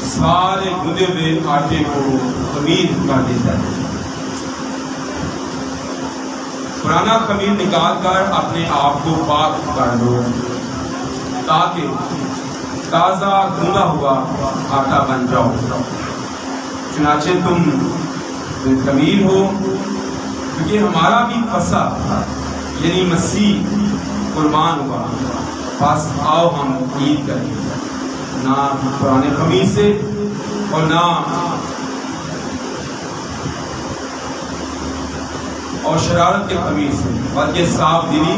سارے گندے ہوئے آٹے کو خمیر کر دیتا ہے۔ پرانا خمیر نکال کر اپنے آپ کو پاک کر لو تاکہ تازہ گوندھا ہوا آٹا بن جاؤ۔ چنانچہ تم خمیر ہو، کیونکہ ہمارا بھی فصح یعنی مسیح قربان ہوا، بس آؤ ہم عید کریں، نہ پرانے خمیر سے اور نہ اور شرارت کے خمیر سے، بلکہ صاف دلی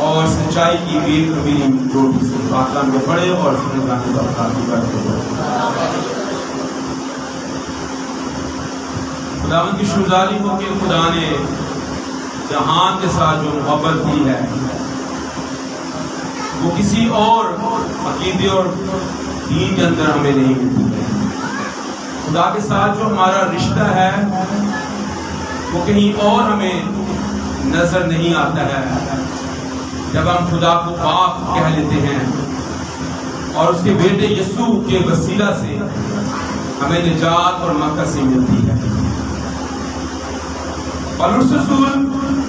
اور سچائی کی بے خمیری روٹی سے۔ پاکلام کو پڑھے اور سنے جانے کا خاطر کرتے ہیں۔ خداوند کی شکرگزاری ہو کہ خدا نے جہان کے ساتھ جو محبت دی ہے وہ کسی اور عقیدے اور دین کے اندر ہمیں نہیں ملتی ہے۔ خدا کے ساتھ جو ہمارا رشتہ ہے وہ کہیں اور ہمیں نظر نہیں آتا ہے۔ جب ہم خدا کو پاک کہہ لیتے ہیں اور اس کے بیٹے یسوع کے وسیلہ سے ہمیں نجات اور مغفرت سے ملتی ہے۔ پولس رسول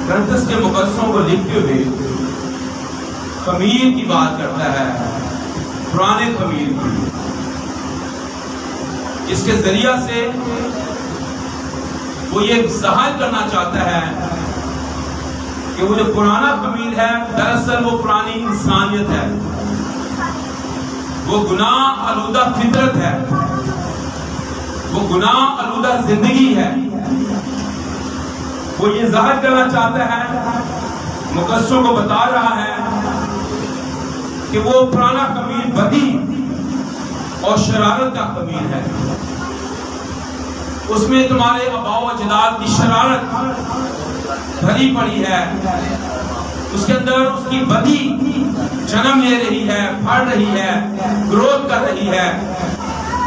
کرنتھس کے مقدسوں کو لکھتے ہوئے خمیر کی بات کرتا ہے، پرانے خمیر کی، اس کے ذریعہ سے وہ یہ ظاہر کرنا چاہتا ہے کہ وہ جو پرانا خمیر ہے دراصل وہ پرانی انسانیت ہے، وہ گناہ آلودہ فطرت ہے، وہ گناہ آلودہ زندگی ہے۔ وہ یہ ظاہر کرنا چاہتا ہے، مقدسوں کو بتا رہا ہے کہ وہ پرانا خمیر بدی اور شرارت کا خمیر ہے۔ اس میں تمہارے آباء و اجداد کی شرارت بھری پڑی ہے، اس کے اندر اس کی بدی جنم لے رہی ہے، پھڑ رہی ہے، گروتھ کر رہی ہے،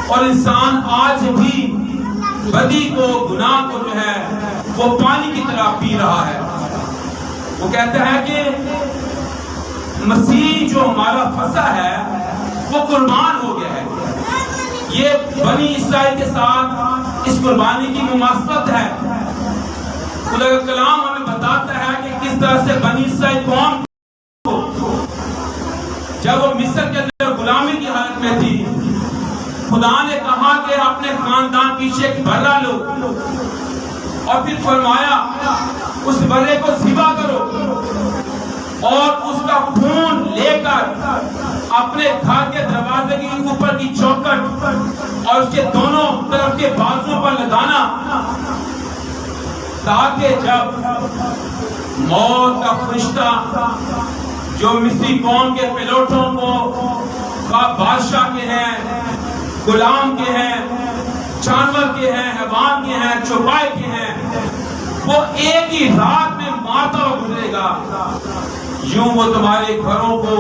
اور انسان آج بھی بدی کو، گناہ کو جو ہے وہ پانی کی طرح پی رہا ہے۔ وہ کہتا ہے کہ مسیح جو ہمارا فصح ہے وہ قربان ہو گیا ہے۔ یہ بنی اسرائیل کے ساتھ اس قربانی کی مماثلت ہے۔ خدا کا کلام ہمیں بتاتا ہے کہ کس طرح سے بنی اسرائیل قوم کو جب وہ مصر کے اندر غلامی کی حالت میں تھی، خدا نے کہا کہ اپنے خاندان پیچھے ایک برہ لو، اور پھر فرمایا اس برے کو ذبح کرو اور اس کا خون لے کر اپنے گھر کے دروازے کے اوپر کی چوکھٹ اور اس کے دونوں طرف کے بازوؤں پر لگانا، تاکہ جب موت کا فرشتہ جو مصری قوم کے پلوٹوں کو بادشاہ کے ہیں، غلام کے ہیں، جانور کے ہیں، حیوان کے ہیں، چوپائے کے ہیں، وہ ایک ہی رات میں مارتا ہوا گزرے گا، یوں وہ تمہارے گھروں کو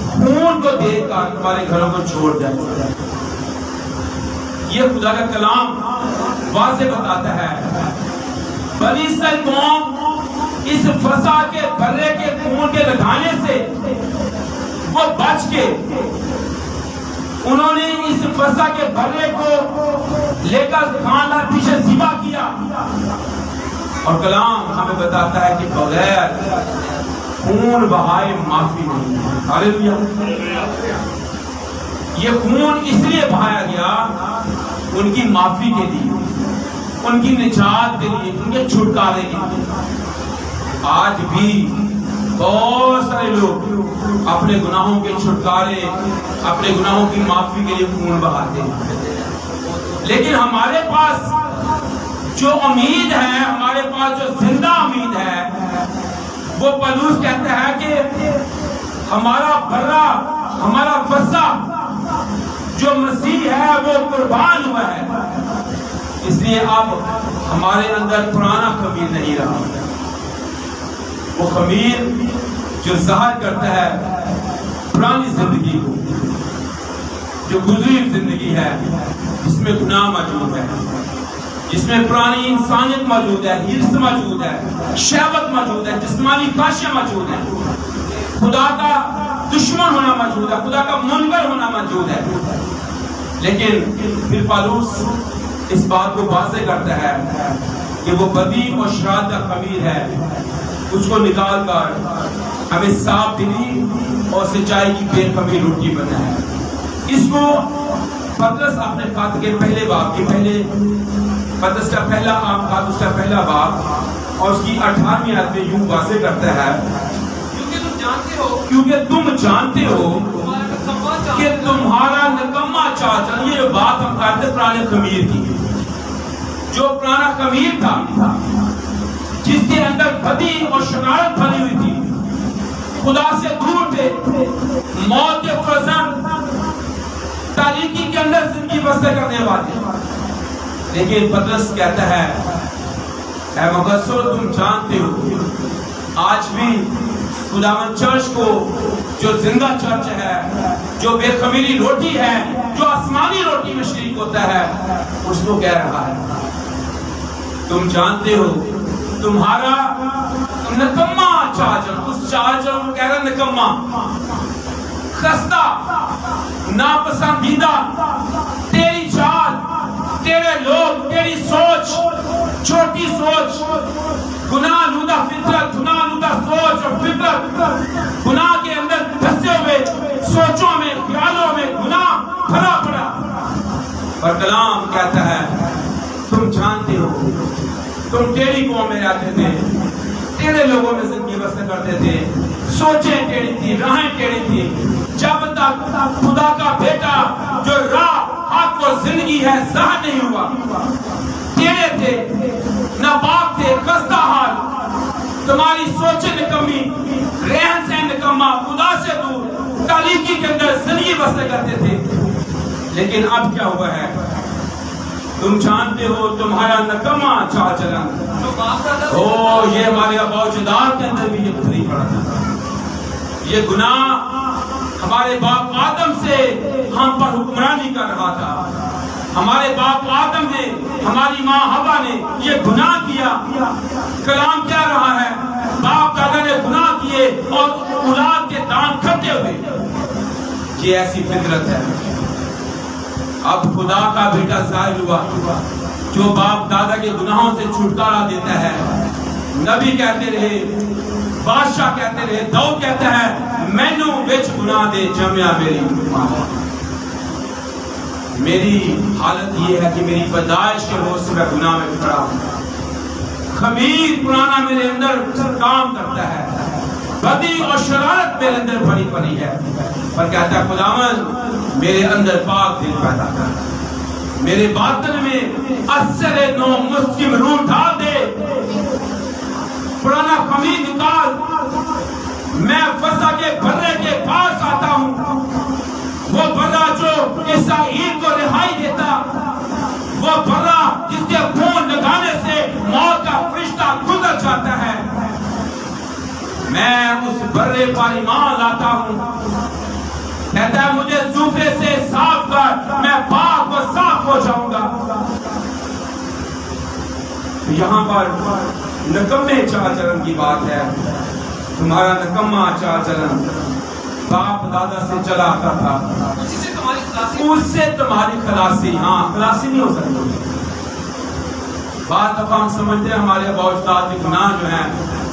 خون کو دیکھ کر تمہارے گھروں کو چھوڑ جائے گا۔ یہ خدا کا کلام واضح بتاتا ہے۔ بنی اسرائیل قوم اس فساد کے برے کے خون کے لگانے سے وہ بچ کے انہوں نے اس فساد کے برے کو لے کر خاندان پیچھے ذبح کیا، اور کلام ہمیں بتاتا ہے کہ بغیر خون بہائے معافی نہیں ہے۔ ہاللیلویہ۔ یہ خون اس لیے بہایا گیا ان کی معافی کے لیے، ان کی نجات کے لیے، ان کے چھٹکارے کے لیے۔ آج بھی بہت سارے لوگ اپنے گناہوں کے چھٹکارے، اپنے گناہوں کی معافی کے لیے خون بہاتے ہیں، لیکن ہمارے پاس جو امید ہے، ہمارے پاس جو زندہ امید ہے، وہ پولس کہتا ہے کہ ہمارا برا، ہمارا فصح جو مسیح ہے وہ قربان ہوا ہے، اس لیے اب ہمارے اندر پرانا خمیر نہیں رہا۔ وہ خمیر جو ظاہر کرتا ہے پرانی زندگی کو، جو گزری زندگی ہے جس میں گناہ موجود ہے، جس میں پرانی انسانیت موجود ہے، ہرس موجود ہے، شہوت موجود ہے، جسمانی خواہشیں موجود ہیں، خدا کا دشمن ہونا موجود ہے، خدا کا منکر ہونا موجود ہے۔ لیکن پھر پالوس اس بات کو واضح کرتا ہے کہ وہ بدی اور شرارت کا خمیر ہے، اس کو نکال کر ہمیں صاف دلی اور سچائی کی بے خمیر روٹی بنا ہے۔ اس کو پطرس اپنے خط کے پہلے باب کے پہلے پطرس کا پہلا خط اس کا پہلا باب اور اس کی 18ویں آیت میں یوں واضح کرتا ہے، کیونکہ تم جانتے ہو کہ تمہارا نکما چاچا، یہ بات ہم کرتے پرانے خمیر کی، جو پرانا خمیر تھا جس کے اندر بدی اور شرارت بھری ہوئی تھی، خدا سے دور تھے، موت کے فرزند، تاریکی کے اندر زندگی بسر کرنے والے، لیکن پطرس کہتا ہے اے مقصر تم جانتے ہو آج بھی خداوند چرچ کو، جو زندہ چرچ ہے، جو بے خمیری روٹی ہے، جو آسمانی روٹی میں شریک ہوتا ہے، اس کو کہہ رہا ہے تم جانتے ہو تمہارا نکما چاچا، اس چاچا کو کہہ رہا نکما، خستہ، ناپسندیدہ، تیری چال، تیرے لوگ، تیری سوچ، چھوٹی سوچ، گناہ آلودہ فطرت، گناہ آلودہ سوچ اور فطرت، گناہ کے اندر دھسے ہوئے سوچوں میں، خیالوں میں گناہ بھرا پڑا۔ اور کلام کہتا ہے تم جانتے ہو، تم تیری قوم میں رہتے تھے، تیرے لوگوں میں زندگی بسر کرتے تھے، سوچیں ٹیڑھی تھی، راہیں ٹیڑھی تھی، جب تک خدا کا بیٹا جو راہ حق اور زندگی ہے ظاہر نہیں ہوا، ٹیڑھے تھے، ناپاک تھے، خستہ حال، تمہاری سوچیں نکمی، رہن سہن نکما، خدا سے دور، تاریکی کے اندر زندگی بسر کرتے تھے۔ لیکن اب کیا ہوا ہے؟ تم جانتے ہو تمہارا نکما چال چلن، یہ ہمارے اباء و اجداد کے اندر بھی یہ بھری پڑا تھا، یہ گناہ ہمارے باپ آدم سے ہم پر حکمرانی کر رہا تھا، ہمارے باپ آدم نے، ہماری ماں حوا نے یہ گناہ کیا۔ کلام کیا رہا ہے؟ باپ دادا نے گناہ کیے اور اولاد کے دان کھٹے ہوئے، یہ ایسی فطرت ہے۔ اب خدا کا بیٹا ظاہر ہوا جو باپ دادا کے گناہوں سے چھٹکارا دیتا ہے۔ نبی کہتے رہے، بادشاہ کہتے رہے، داؤد کہتا ہے مینو وچ گناہ دے جمیا میری ماں۔ میری حالت یہ ہے کہ میری پیدائش کے روز سے میں گناہ میں پڑا ہوں، خمیر پرانا میرے اندر کام کرتا ہے، بدی اور شرارت میرے اندر بھری پڑی ہے، پر کہتا ہے خداوند میرے اندر پاک دل پیدا کر، میرے باطن میں اثر نو مسلم روح ڈال دے، پرانا خمیر نکال۔ میں فضا کے برے کے پاس آتا ہوں، وہ برا جو اسرائیل کو رہائی دیتا، وہ برا جس کے خون لگانے سے موت کا فرشتہ گزر جاتا ہے، میں اس برے پر ایمان لاتا ہوں۔ کہتا ہے مجھے زوفے سے صاف کر، میں پاک و صاف ہو جاؤں گا۔ یہاں پر نکمے چال چلن کی بات ہے، تمہارا نکما چال چلن باپ دادا سے چلا آتا تھا، اس سے تمہاری خلاصی، ہاں خلاصی نہیں ہو سکتی۔ بعض دفعہ ہم سمجھتے ہیں ہمارے اباء و اجداد کے گناہ جو ہیں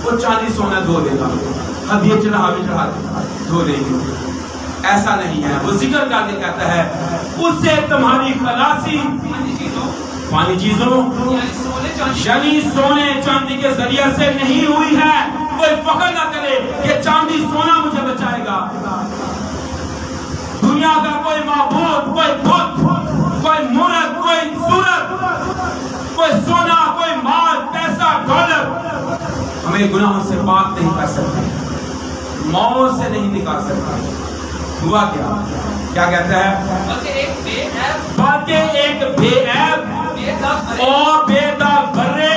وہ چاندی سونا دھو دے گا، ہدیے چڑھاوے چڑھا دھو دے گی، ایسا نہیں ہے۔ وہ ذکر کر کے کہتا ہے اس سے تمہاری خلاصی فانی چیزوں یعنی سونے چاندی کے ذریعے سے نہیں ہوئی ہے۔ کوئی فخر نہ کرے کہ چاندی سونا مجھے بچائے گا، دنیا کا کوئی معبود، کوئی بت، کوئی مورت، کوئی صورت، کوئی سونا، کوئی مال، پیسہ، ڈالر ہمیں گناہوں سے پاک نہیں کر سکتے، موت سے نہیں نکال سکتا۔ ہوا کیا؟ کیا کہتا ہے؟ بلکہ ایک بے عیب اور بے داغ برے،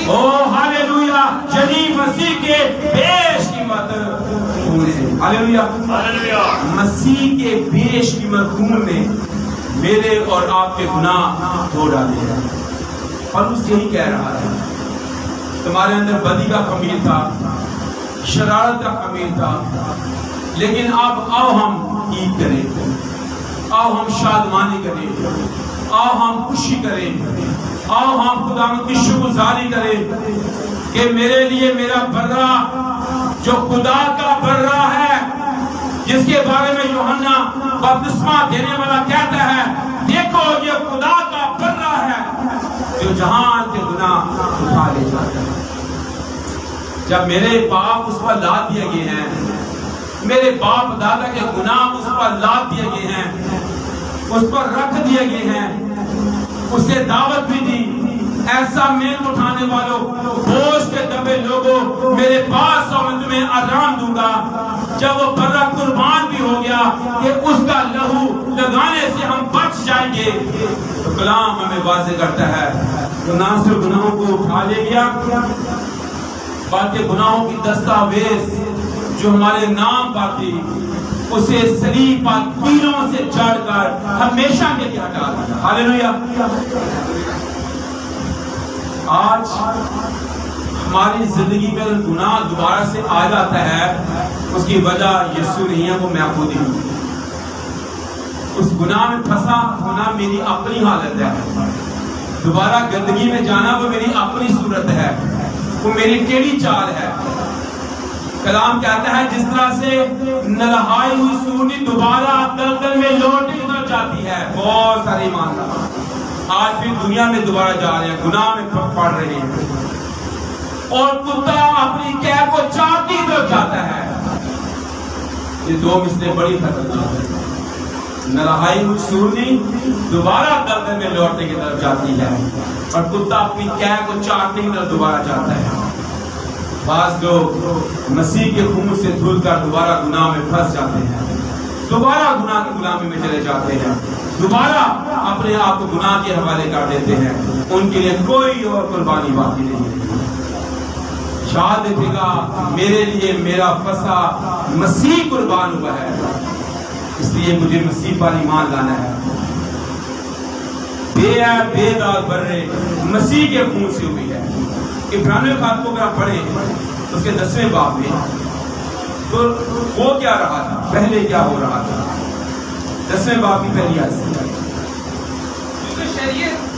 او ہاللویا، یعنی مسیح کے بیش قیمت خون سے، ہاللویا، مسیح کے بیش قیمت خون نے میرے اور آپ کے گناہ دھو ڈالے ہیں۔ اور اس یہی کہہ رہا ہے تمہارے اندر بدی کا خمیر تھا، شرارت کا خمیر تھا، لیکن اب آؤ ہم عید کریں، آؤ ہم شادمانی کریں، آؤ ہم خوشی کریں، آؤ ہم خدا کی شکرگزاری کریں کہ میرے لیے میرا برہ جو خدا کا برہ ہے، جس کے بارے میں یوحنا بپتسمہ دینے والا کہتا ہے دیکھو یہ خدا کا برہ ہے جو جہان کے گناہ اٹھا لے جاتا ہے۔ جب میرے باپ اس پر لاد دیے گئے ہیں، میرے باپ دادا کے گناہ اس پر لاد دیے گئے ہیں، اس پر رکھ دیے گئے ہیں، اسے دعوت بھی دی، ایسا میل اٹھانے والوں، بوجھ کے دبے لوگوں میرے پاس آؤ میں تمہیں آرام دوں گا۔ جب وہ برہ قربان بھی ہو گیا کہ اس کا لہو لگانے سے ہم بچ جائیں گے، تو کلام ہمیں واضح کرتا ہے کہ نہ صرف گناہوں کو اٹھا لے گیا بلکہ گناہوں کی دستاویز جو ہمارے نام پر تھی اسے صلیب پر تیروں سے جڑ کر ہمیشہ کے لیے ہٹا دیا۔ ہاللیلویہ۔ آج ہماری زندگی میں گناہ دوبارہ سے آ جاتا ہے، اس کی وجہ یسوع نہیں ہے، وہ میں خود ہی ہوں۔ اس گناہ میں پھنسا ہونا میری اپنی حالت ہے، دوبارہ گندگی میں جانا وہ میری اپنی صورت ہے، وہ میری ٹیڑھی چال ہے۔ کلام کہتا ہے جس طرح سے نلہائی ہوئی سورنی دوبارہ دلدل میں لوٹ کر جاتی ہے، بہت سارے ایماندار آج بھی دنیا میں دوبارہ جا رہے ہیں، گناہ میں پڑ رہے ہیں، اور کتا اپنی قے کو چاٹتی طرف جاتا ہے۔ یہ دو مثلیں بڑی خطرناک ہیں۔ نلہائی ہوئی سورنی دوبارہ دلدل میں لوٹنے کی طرف جاتی ہے، اور کتا اپنی قے کو چاٹنے کی طرف دوبارہ جاتا ہے۔ بعض لوگ مسیح کے خون سے دھل کر دوبارہ گناہ میں پھنس جاتے ہیں، دوبارہ گناہ کی غلامی میں چلے جاتے ہیں، دوبارہ اپنے آپ کو گناہ کے حوالے کر دیتے ہیں، ان کے لیے کوئی اور قربانی باقی نہیں ہے۔ یاد رکھے گا میرے لیے میرا فسا مسیح قربان ہوا ہے، اس لیے مجھے مسیح پر ایمان لانا ہے۔ بے عیب بے داغ برے مسیح کے خون سے ہوئی ہے۔ عبرانیوں خط کو اگر پڑھیں اس کے 10ویں باب میں تو وہ کیا رہا تھا، پہلے کیا ہو رہا تھا، 10ویں باب کی پہلی آیت سے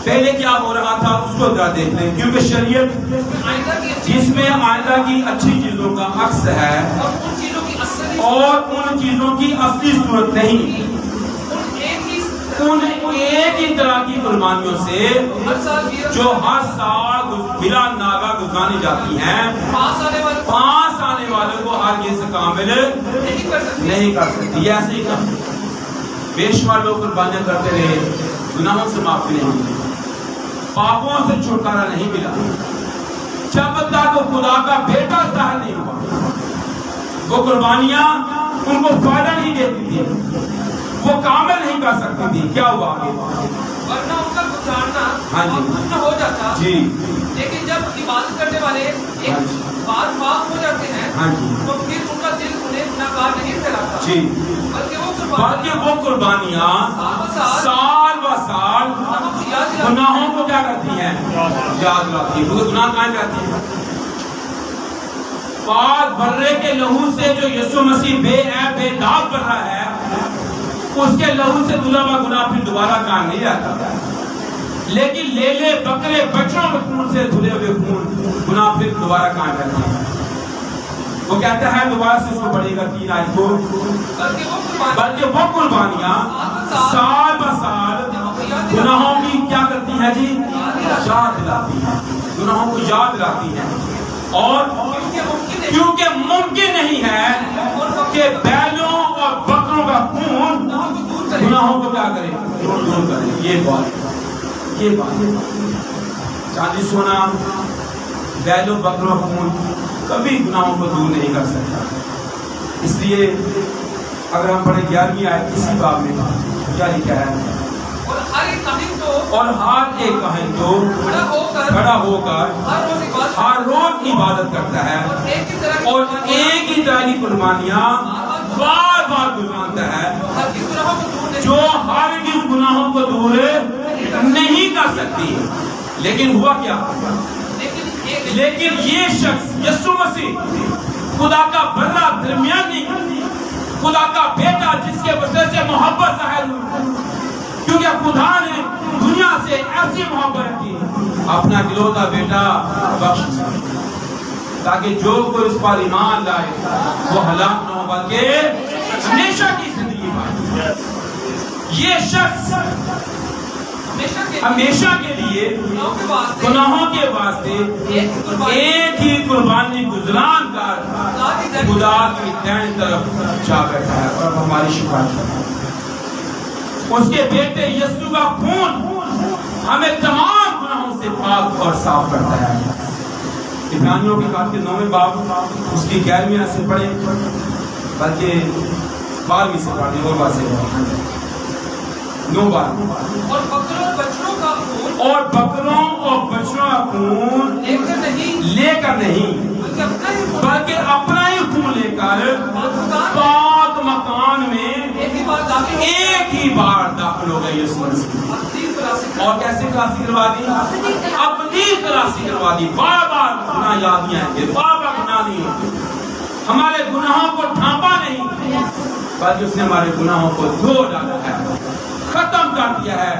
پہلے کیا ہو رہا تھا اس کو ذرا دیکھ لیں۔ کیونکہ شریعت جس میں آئندہ کی اچھی چیزوں کا عکس ہے اور ان چیزوں کی اصلی صورت نہیں، ان ایک ہی طرح کی قربانیوں سے جو ہر سال بلا ناغہ گزاری جاتی ہیں، پاس آنے والوں کو ہرگز کامل نہیں کر سکتی۔ ایسے ہی بے شمار لوگ قربانیاں کرتے رہے، گناہوں سے معافی نہیں ملی، پاپوں سے چھٹکارا نہیں ملا، جب تک وہ خدا کا بیٹا ظاہر نہیں ہوا۔ وہ قربانیاں ان کو فائدہ نہیں دیتی تھی، وہ کامل نہیں کر سکتی تھی۔ کیا ہوا آگے؟ ورنہ ان کا گزارنا نہ ہو جاتا، جی، لیکن جب عبادت کرنے والے ایک بار معاف ہو جاتے ہیں تو پھر ان کا دل انہیں ناکار نہیں ٹھہراتا، جی، بلکہ وہ قربانیاں سال و سال گناہوں کو کیا کرتی ہیں؟ یاد لاتی ہیں۔ گناہ کہاں جاتی ہیں؟ پاک برے کے لہو سے جو یسوع مسیح بے عیب بے داغ بن رہا ہے، اس کے لہو سے دھلا ہوا گناہ پھر دوبارہ کام نہیں آتا۔ لیکن لیلے بکرے بچوں کے خون سے دھلے ہوئے خون گناہ پھر دوبارہ کام کرتا ہے۔ وہ کہتا ہے دوبارہ سے اس کو پڑھے گا 3 آیت کو، بلکہ وہ قربانیاں سال بہ سال گناہوں کی کیا کرتی ہیں جی؟ یاد دلاتی ہیں، گناہوں کو یاد دلاتی ہیں۔ اور کیونکہ ممکن نہیں ہے کہ بیلوں اور بکروں کا خون گناہوں کو کیا کرے؟ دور کرے۔ یہ بات چاندی سونا بیلوں بکروں کا خون کبھی گناہوں کو دور نہیں کر سکتا۔ اس لیے اگر ہم پڑھیں 11ویں آیت اسی باب میں کیا لکھا ہے؟ اور ہر ایک کاہن تو کھڑا ہو کر ہر روز عبادت کرتا ہے اور ایک ہی طرح کی قربانیاں بار بار گزارتا ہے جو ہرگز گناہوں کو دور نہیں کر سکتی۔ لیکن ہوا کیا؟ لیکن یہ شخص یسوع مسیح خدا کا بندہ درمیانی خدا کا بیٹا جس کے وجہ سے محبت ظاہر ہوئی، کیونکہ خدا نے دنیا سے ایسی محبت کی اپنا اکلوتا بیٹا بخش دیا تاکہ جو کوئی اس پر ایمان لائے وہ ہلاک نہ ہو بلکہ ہمیشہ کی زندگی پائے۔ یہ شخص ہمیشہ کے لیے گناہوں کے واسطے ایک ہی قربانی گزران کر خدا کی دائیں طرف جا بیٹھا ہے اور ہماری شفاعت کرتا ہے۔ اس کے بیٹے یسوع کا خون ہمیں تمام گناہوں سے پاک اور صاف کرتا ہے۔ عبرانیوں کی کتاب کے 9ویں باب اس کی 11ویں آیت سے پڑھیں، بلکہ 12ویں سے پڑھیں اور واضح ہے۔ 9 بار اور بکروں اور بچڑوں کا خون اور بکروں اور بچڑوں کا خون لے کر نہیں بلکہ اپنا ہی خون لے کر پاک مکان میں ایک ہی بار داخل ہو گئے یسوع مسیح، اور کیسے خلاصی کروا دی؟ اپنی خلاصی کروا دی۔ بار بار گناہ یاد نہیں آئیں گے، بار بار گناہ نہیں ہوگی، ہمارے گناہوں کو ڈھانپا نہیں بلکہ اس نے ہمارے گناہوں کو دھو ڈالا ہے، ختم کر دیا ہے،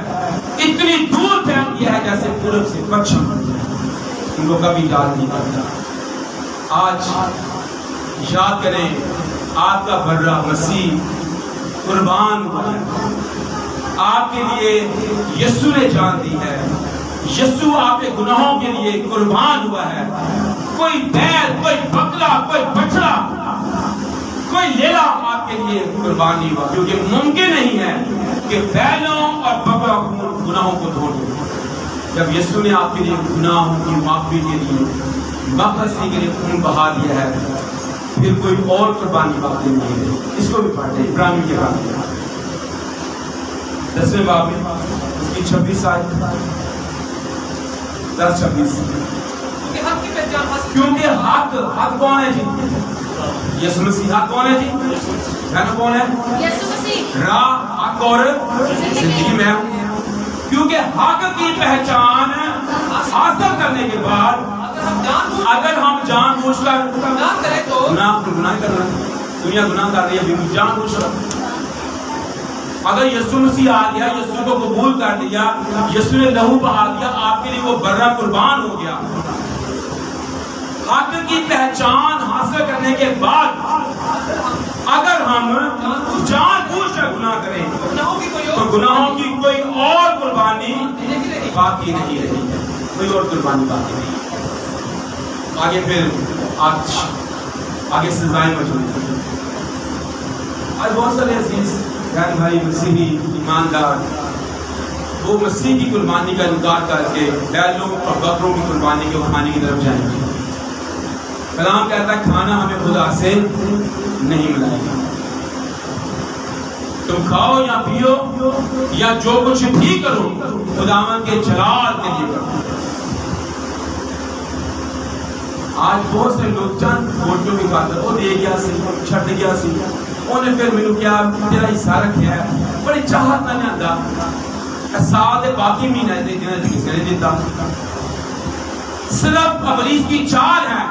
اتنی دور پھینک دیا ہے جیسے پورب سے پچھم، ان کو کبھی یاد نہیں کرتا۔ آج یاد کریں آپ کا بھرا مسیح قربان ہوا ہے، آپ کے لیے یسوع نے جان دی ہے، یسوع آپ کے گناہوں کے لیے قربان ہوا ہے۔ کوئی بیل، کوئی بکرا، کوئی بچڑا، کوئی لیلا آپ کے لیے قربان نہیں ہوا، کیونکہ ممکن نہیں ہے کہ بیلوں اور بکرا گناہوں کو دھو دے۔ جب یسوع نے آپ کے لیے گناہوں کی معافی کے لیے مغفرت کے لیے خون بہا دیا ہے، پھر کوئی اور قربانی باقی نہیں ہے۔ اس کو بھی پڑھتے ہیں ابراہیم کے بارے میں 10ویں باب میں اس کی 26 آیت 10-26، کیونکہ حق کون ہے جی؟ یسوع مسیح حق کون ہے جی؟ رہنا کون ہے؟ یسوع مسیح راہ، حق اور زندگی میں، کیونکہ حق کی پہچان حاصل کرنے کے بعد اگر ہم جان بوجھ کر گناہ کرنا، دنیا گناہ کر رہی ہے، جان بوجھ کر اگر یسوع مسیح آ گیا، یسوع کو قبول کر لیا، یسوع نے لہو بہا دیا، آپ کے لیے وہ برا قربان ہو گیا، حق کی پہچان حاصل کرنے کے بعد اگر ہم جان بوجھ کر گناہ کریں تو گناہوں کی کوئی اور قربانی باقی نہیں رہی، کوئی اور قربانی باقی نہیں۔ آگے پھر آگے سزائیں موجود ہیں۔ آج بہت سارے عزیز غیر بھائی مسیحی ایماندار وہ مسیح کی قربانی کا انکار کر کے بیلوں اور بکروں کی قربانی کو کھانے کی طرف جائیں گے۔ کلام کہتا ہے کھانا ہمیں خدا سے نہیں ملائے گا، تم کھاؤ یا پیو یا جو کچھ بھی کرو خداوند کے جلال کے لیے کرو۔ آج بہت سے لوگ چند ووٹوں کی خاطر وہ دے گیا سی، چھٹ گیا سی، انہیں پھر مینوں کیا تیرا حصہ رکھیا ہے، بڑی چاہت نہ لیاندا ساتھ باقی مہینہ دے دینا کسی نے دیتا۔ صرف ابلیس کی چال ہے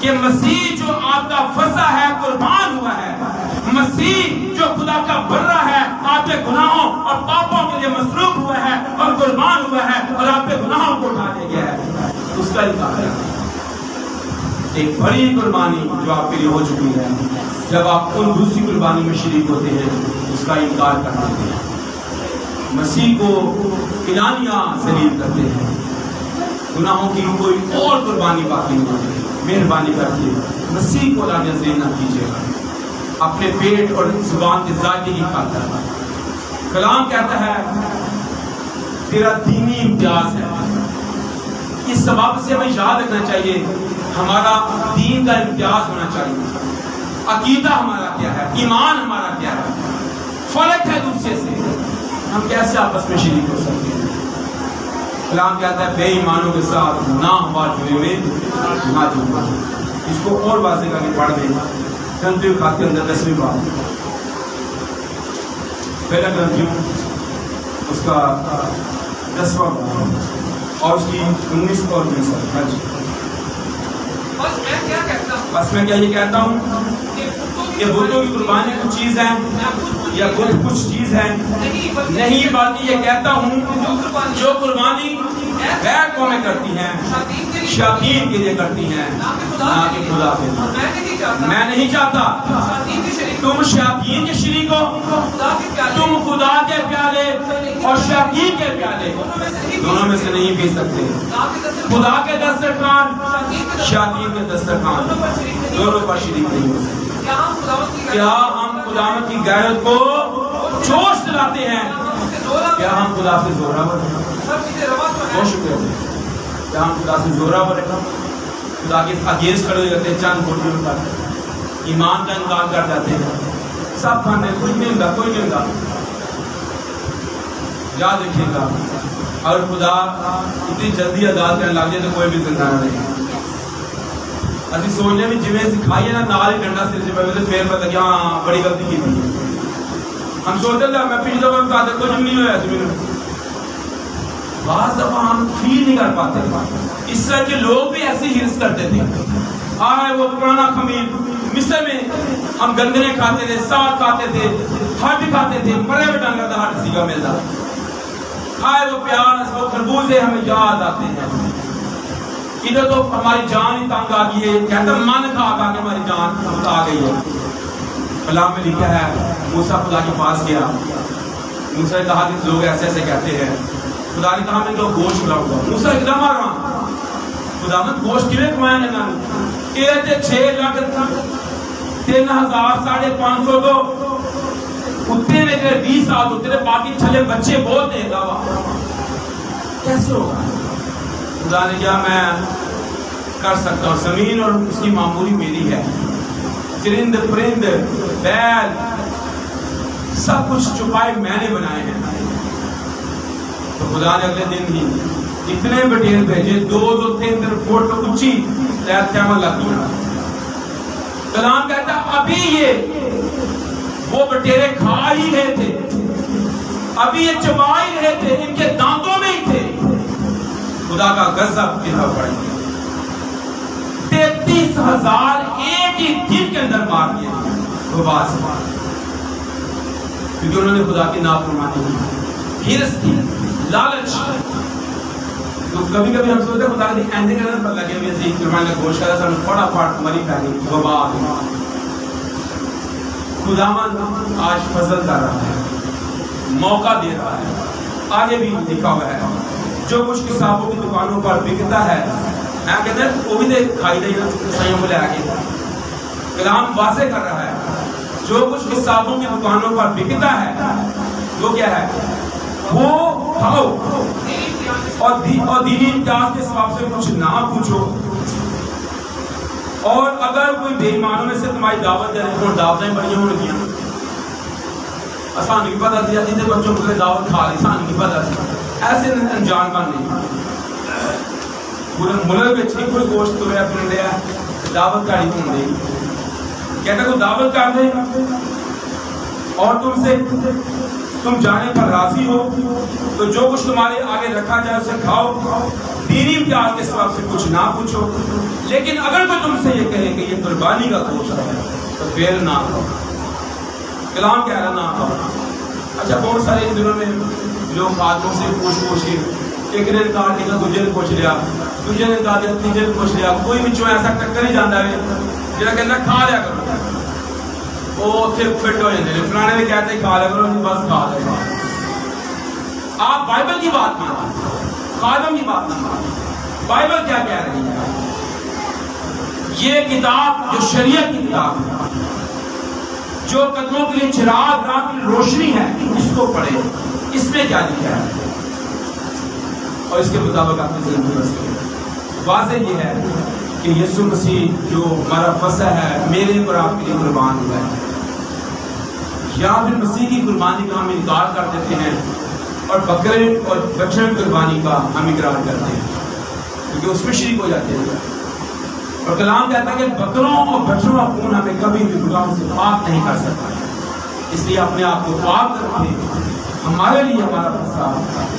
کہ مسیح جو آپ کا فصح ہے قربان ہوا ہے، مسیح جو خدا کا برہ ہے آپ کے گناہوں اور پاپوں کے لیے مصروف ہوا ہے اور قربان ہوا ہے اور آپ کے گناہوں کو اٹھا لے گیا ہے، اس کا انکار ہے۔ ایک بڑی قربانی جو آپ کے لیے ہو چکی ہے، جب آپ ان دوسری قربانی میں شریک ہوتے ہیں اس کا انکار کر دیتے ہیں، مسیح کو اعلانیہ ذلیل کرتے ہیں، گناہوں کی کوئی اور قربانی باقی نہیں ہوتی، مہربانی کر کے مسیح کو اعلانیہ ذلیل نہ کیجیے گا اپنے پیٹ اور زبان کے ذائقے کی خاطر۔ کلام کہتا ہے تیرا دینی امتیاز ہے، اس سبب سے ہمیں یاد رکھنا چاہیے ہمارا دین کا امتیاز ہونا چاہیے، عقیدہ ہمارا کیا ہے، ایمان ہمارا کیا ہے، فرق ہے دوسرے سے، ہم کیسے آپس میں شریک ہو سکتے ہیں۔ کلام کہتا ہے بے ایمانوں کے ساتھ نہ ہمار جوئے میں نہ جوئے۔ اس کو اور واضح کر کے پڑھ دیں گرنتھیوں کے خط کے اندر 10ویں باب، پہلا گرنتھیوں اس کا 10واں باب اور اس کی 19 اور 20 آیت۔ بس میں کیا کہتا ہوں بس میں کیا یہ کہتا ہوں کہ بتوں کہ بتوں کی قربانی کچھ چیز ہے یا کچھ چیز ہے نہیں، بلکہ یہ کہتا ہوں جو قربانی غیر قومیں کرتی ہیں شیاطین کے لیے کرتی ہیں، نہ کہ خدا کے لیے۔ میں نہیں چاہتا تم شیاطین کے شریک ہو، تم خدا کے پیالے اور شیاطین کے پیالے دونوں میں سے نہیں پی سکتے۔ خدا کے دسترخوان شیاطین کے دسترخوان دونوں پر شریک نہیں ہو سکتے۔ کیا ہم خداوند کی غیرت کو جوش دلاتے ہیں؟ کیا ہم خدا سے زوراور ہیں؟ بہت شکریہ۔ کیا ہم خدا سے زوراور ہیں؟ خدا کے اگینسٹ کھڑے ہو جاتے ہیں، چند گھٹنوں پر ایمان کا انکار کر جاتے ہیں، سب کھانے کچھ نہیں ہوگا، کوئی نہیں ہوگا۔ یاد رکھیے گا، اور خدا اتنی جلدی عدالت کرنے لگ جائے تو کوئی بھی زندہ نہ رہے۔ ابھی سوچنے میں جویں سکھائیے نا نال ہی ڈنڈا سر سے پہلے پھر پتہ کہ ہاں بڑی غلطی کی تھی۔ ہم سوچتے تھے میں پچھلی دفعہ بتا دے کچھ نہیں ہوا ایسے میں بعض دفعہ ہم فیل نہیں کر پاتے۔ اس طرح کے لوگ بھی ایسی ہرس کرتے تھے۔ آئے وہ پرانا خمیر مصر میں ہم گندنے کھاتے تھے، ساگ کھاتے تھے، ہڈ کھاتے تھے، مرے میں ڈنگا تھا ہر کسی کا ملتا۔ آئے وہ پیاز وہ خربوزے ہمیں یاد آتے ہیں۔ ادھر تو ہماری جان ہی تنگ آ گئی ہے، کہتا من کھا کھا کے ہماری جان آ گئی ہے۔ کلام میں لکھا ہے موسیٰ خدا کے پاس گیا، موسیٰ نے کہا کہ لوگ ایسے ایسے کہتے ہیں۔ خدا نے کہا میں تو گوشت کھلاؤں گا۔ موسیٰ ایک دم آ رہا، خدا نے گوشت کیوں کمایا نے کہتے 6 لاکھ 3,000 550 تو اتنے میں تیرے 20 سال ہوتے تھے، باقی چھلے بچے بہت ہیں دعویٰ کیسے ہوگا؟ خدا نے کہا میں کر سکتا ہوں، زمین اور اس کی معمولی میری ہے، چرند پرند بیل سب کچھ چھپائے میں نے بنائے ہیں۔ تو خدا نے اگلے دن ہی اتنے بٹیر بھیجے 2-3 فٹ اونچی تیمہ لگ گیا۔ کلام کہتا ابھی یہ وہ بٹیرے کھا ہی رہے تھے، ابھی یہ چبا ہی رہے تھے، ان کے دانتوں میں ہی تھے، خدا کا غضب گرا پڑ گیا۔ 33,000 ایک ہی دن کے اندر مار دیا وبا سے، کیونکہ انہوں نے خدا کی نافرمانی کی، ہرس کی، لالچ۔ تو کبھی کبھی ہم سوچتے خدا کی ایندے کرنے پر لگے ہوئے سی فرمان کا گوشت کرا سن فٹافٹ مری پہ گئی وبا۔ خداوند آج فضل کر رہا ہے، موقع دے رہا ہے۔ آگے بھی لکھا ہوا ہے جو کچھ کتابوں کی دکانوں پر بکتا ہے، میں کہتا ہے وہ بھی دیکھ کھائی دے سائیوں کو لے آگے۔ کلام واضح کر رہا ہے جو کچھ کتابوں کی دکانوں پر بکتا ہے وہ کیا ہے، وہ کھاؤ اور دینی امتیاز کے حساب سے کچھ نہ پوچھو۔ اور اگر کوئی بے ایمانوں میں سے تمہاری دعوت دے رہے ہیں، دعوتیں بڑی ہوں لگیاں، آسان نہیں پتا دیا جیسے بچوں کو دعوت کھا لی، آسان نہیں پتا دیا، ایسے انجان کا نہیں۔ پورے ملک میں چھے کوئی گوشت تو ہے اپنے لیا دعوت کاری تم دے، کہتا کوئی دعوت کر دے اور تم جانے پر راضی ہو تو جو کچھ تمہارے آگے رکھا جائے اسے کھاؤ، دینی امتیاز کے سبب سے کچھ نہ پوچھو۔ لیکن اگر کوئی تم سے یہ کہے کہ یہ قربانی کا گوشت ہے تو پھر نہ کھاؤ۔ کلام کہہ رہا نہ کھاؤ۔ اچھا بہت سارے ان دنوں میں لوگ آدموں سے پوچھ کے ایک نے کہا کہ دوسرے نے پوچھ لیا، دوسرے نے کہا کہ تیسرے نے پوچھ لیا، کوئی بھی چوہ ایسا ٹکر ہی جاتا ہے جہاں کہنا کھا لیا کرو، وہ پھر فٹ ہو جاتے ہیں، فلانے نے کہتے ہیں کھا لیا کرو، بس کھا لیا۔ آپ بائبل کی بات مانیں، خادم کی بات نہ مانیں۔ بائبل کیا کہہ رہی ہے؟ یہ کتاب جو شریعت کی کتاب ہے، جو قدموں کے لیے چراغ راہ کی روشنی ہے، اس کو پڑھیں، اس میں کیا لکھا ہے اور اس کے مطابق اپنی زندگی بسر کریں۔ واضح یہ ہے کہ یسوع مسیح جو ہمارا فصح ہے میرے اور آپ کے لیے قربان ہوا ہے، یا پھر مسیح کی قربانی کا ہم انکار کر دیتے ہیں اور بکرے اور بچڑے کی قربانی کا ہم اقرار کرتے ہیں کیونکہ اس میں شریک ہو جاتے ہیں۔ اور کلام کہتا ہے کہ بکروں اور بچڑوں کا خون ہمیں کبھی بھی گناہوں سے پاک نہیں کر سکتا، اس لیے اپنے آپ کو پاک رکھیں۔ ہمارے لیے ہمارا فصح